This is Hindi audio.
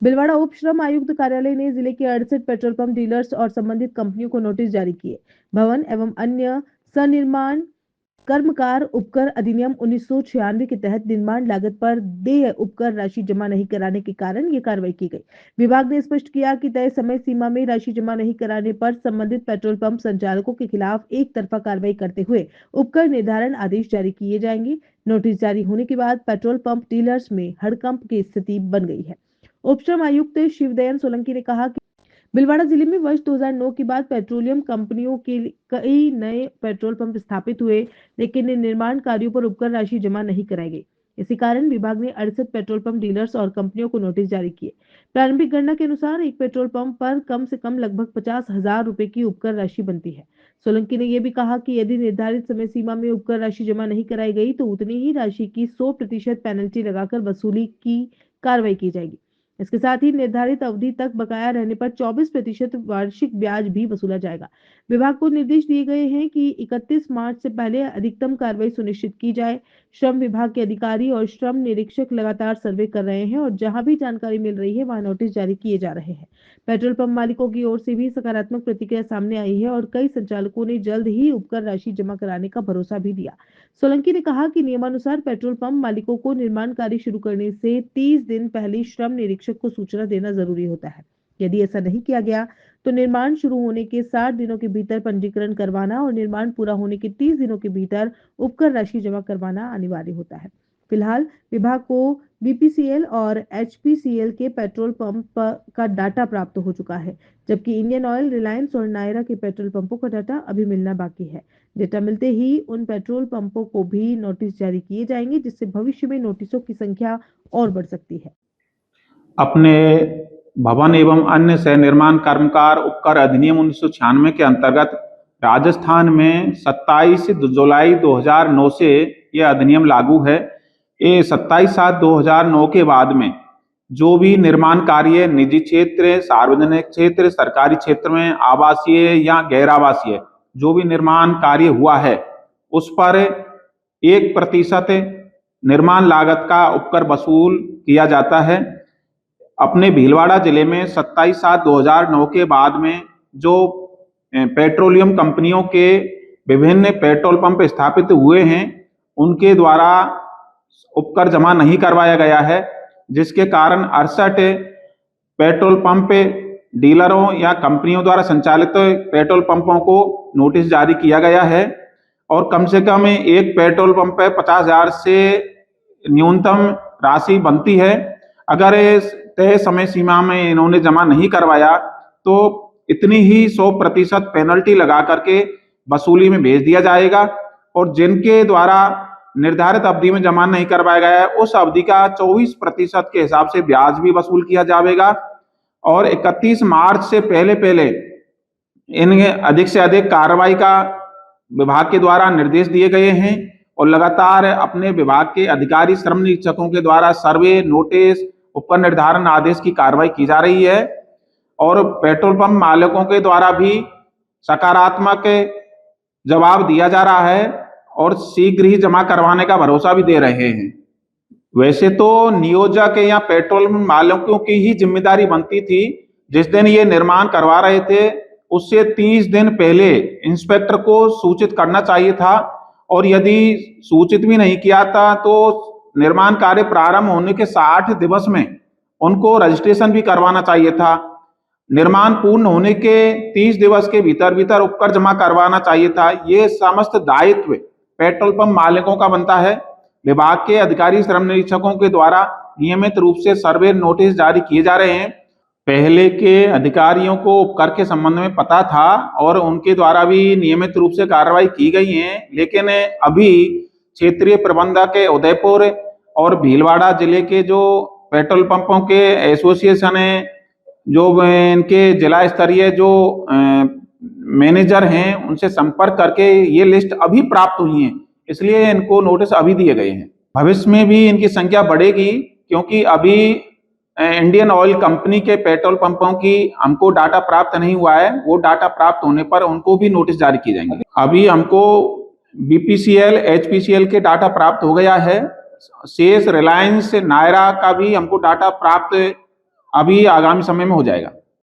भीलवाड़ा उप श्रम आयुक्त कार्यालय ने जिले के 68 पेट्रोल पंप डीलर्स और संबंधित कंपनियों को नोटिस जारी किए। भवन एवं अन्य सनिर्माण कर्मकार उपकर अधिनियम 1996 के तहत निर्माण लागत पर देय उपकर राशि जमा नहीं कराने के कारण ये कार्रवाई की गई। विभाग ने स्पष्ट किया कि तय समय सीमा में राशि जमा नहीं कराने पर संबंधित पेट्रोल पंप संचालकों के खिलाफ एक तरफा कार्रवाई करते हुए उपकर निर्धारण आदेश जारी किए जाएंगे। नोटिस जारी होने के बाद पेट्रोल पंप डीलर्स में हड़कंप की स्थिति बन गई है। उप श्रम आयुक्त शिवदयान सोलंकी ने कहा कि भीलवाड़ा जिले में वर्ष 2009 के बाद पेट्रोलियम कंपनियों के कई नए पेट्रोल पंप स्थापित हुए, लेकिन इन निर्माण कार्यों पर उपकर राशि जमा नहीं कराई गई। इसी कारण विभाग ने 68 पेट्रोल पंप डीलर्स और कंपनियों को नोटिस जारी किए। प्रारंभिक गणना के अनुसार एक पेट्रोल पंप पर कम से कम लगभग 50,000 रुपए की उपकर राशि बनती है। सोलंकी ने यह भी कहा कि यदि निर्धारित समय सीमा में उपकर राशि जमा नहीं कराई गई तो उतनी ही राशि की 100% पेनल्टी लगाकर वसूली की कार्रवाई की जाएगी। इसके साथ ही निर्धारित अवधि तक बकाया रहने पर 24% वार्षिक ब्याज भी वसूला जाएगा। विभाग को निर्देश दिए गए हैं कि 31 मार्च से पहले अधिकतम कार्रवाई सुनिश्चित की जाए। श्रम विभाग के अधिकारी और श्रम निरीक्षक लगातार सर्वे कर रहे हैं और जहां भी जानकारी मिल रही है वहां नोटिस जारी किए जा रहे हैं। पेट्रोल पंप मालिकों की ओर से भी सकारात्मक प्रतिक्रिया सामने आई है और कई संचालकों ने जल्द ही उपकर राशि जमा कराने का भरोसा भी दिया। सोलंकी ने कहा कि नियमानुसार पेट्रोल पंप मालिकों को निर्माण कार्य शुरू करने से 30 दिन पहले श्रम निरीक्षक को सूचना देना जरूरी होता है। यदि ऐसा नहीं किया गया तो निर्माण शुरू होने के 60 दिनों के भीतर पंजीकरण करवाना और निर्माण पूरा होने के 30 दिनों के भीतर उपकर राशि जमा करवाना अनिवार्य होता है। फिलहाल विभाग को बीपीसीएल और एचपीसीएल के पेट्रोल पंप का डाटा प्राप्त हो चुका है, जबकि इंडियन ऑयल, रिलायंस और नायरा के पेट्रोल पंपों का डाटा अभी मिलना बाकी है। डेटा मिलते ही उन पेट्रोल पंपों को भी नोटिस जारी किए जाएंगे, जिससे भविष्य में नोटिसों की संख्या और बढ़ सकती है। अपने भवन एवं अन्य सह निर्माण कर्मकार उपकर अधिनियम 1996 के अंतर्गत राजस्थान में 27 जुलाई 2009 से यह अधिनियम लागू है। ये 27/7/2009 के बाद में जो भी निर्माण कार्य निजी क्षेत्र, सार्वजनिक क्षेत्र, सरकारी क्षेत्र में आवासीय या गैर आवासीय जो भी निर्माण कार्य हुआ है उस पर 1% निर्माण लागत का उपकर वसूल किया जाता है। अपने भीलवाड़ा जिले में 27/7/2009 के बाद में जो पेट्रोलियम कंपनियों के विभिन्न पेट्रोल पंप स्थापित हुए हैं उनके द्वारा उपकर जमा नहीं करवाया गया है, जिसके कारण 68 पेट्रोल पंप डीलरों या कंपनियों द्वारा संचालित पेट्रोल पंपों को नोटिस जारी किया गया है और कम से कम एक पेट्रोल पंप पे 50,000 से न्यूनतम राशि बनती है। अगर तय समय सीमा में इन्होंने जमा नहीं करवाया तो इतनी ही 100% पेनल्टी लगा करके वसूली में भेज दिया जाएगा और जिनके द्वारा निर्धारित अवधि में जमा नहीं करवाया गया है उस अवधि का 24% के हिसाब से ब्याज भी वसूल किया जाएगा और 31 मार्च से पहले इन अधिक से अधिक कार्रवाई का विभाग के द्वारा निर्देश दिए गए हैं और लगातार अपने विभाग के अधिकारी श्रम निरीक्षकों के द्वारा सर्वे, नोटिस, उपकर निर्धारण आदेश की कार्रवाई की जा रही है और पेट्रोल पंप मालिकों के द्वारा भी सकारात्मक जवाब दिया जा रहा है और शीघ्र ही जमा करवाने का भरोसा भी दे रहे हैं। वैसे तो नियोजक या पेट्रोल मालिकों की ही जिम्मेदारी बनती थी, जिस दिन ये निर्माण करवा रहे थे उससे 30 दिन पहले इंस्पेक्टर को सूचित करना चाहिए था और यदि सूचित भी नहीं किया था तो निर्माण कार्य प्रारंभ होने के 60 दिवस में उनको रजिस्ट्रेशन भी करवाना चाहिए था। निर्माण पूर्ण होने के 30 दिवस के भीतर उपकर जमा करवाना चाहिए था। ये समस्त दायित्व पेट्रोल पंप मालिकों का बनता है। विभाग के अधिकारी श्रम निरीक्षकों के द्वारा नियमित रूप से सर्वे नोटिस जारी किए जा रहे हैं। पहले के अधिकारियों को उपकर के संबंध में पता था और उनके द्वारा भी नियमित रूप से कार्रवाई की गई है, लेकिन अभी क्षेत्रीय प्रबंधक उदयपुर और भीलवाड़ा जिले के जो पेट्रोल पंपों के एसोसिएशन है, जो इनके जिला स्तरीय जो मैनेजर हैं उनसे संपर्क करके ये लिस्ट अभी प्राप्त हुई है, इसलिए इनको नोटिस अभी दिए गए हैं। भविष्य में भी इनकी संख्या बढ़ेगी क्योंकि अभी इंडियन ऑयल कंपनी के पेट्रोल पंपों की हमको डाटा प्राप्त नहीं हुआ है। वो डाटा प्राप्त होने पर उनको भी नोटिस जारी किए जाएंगे। अभी हमको बीपीसीएल, एचपीसीएल के डाटा प्राप्त हो गया है। शेष रिलायंस, नायरा का भी हमको डाटा प्राप्त अभी आगामी समय में हो जाएगा।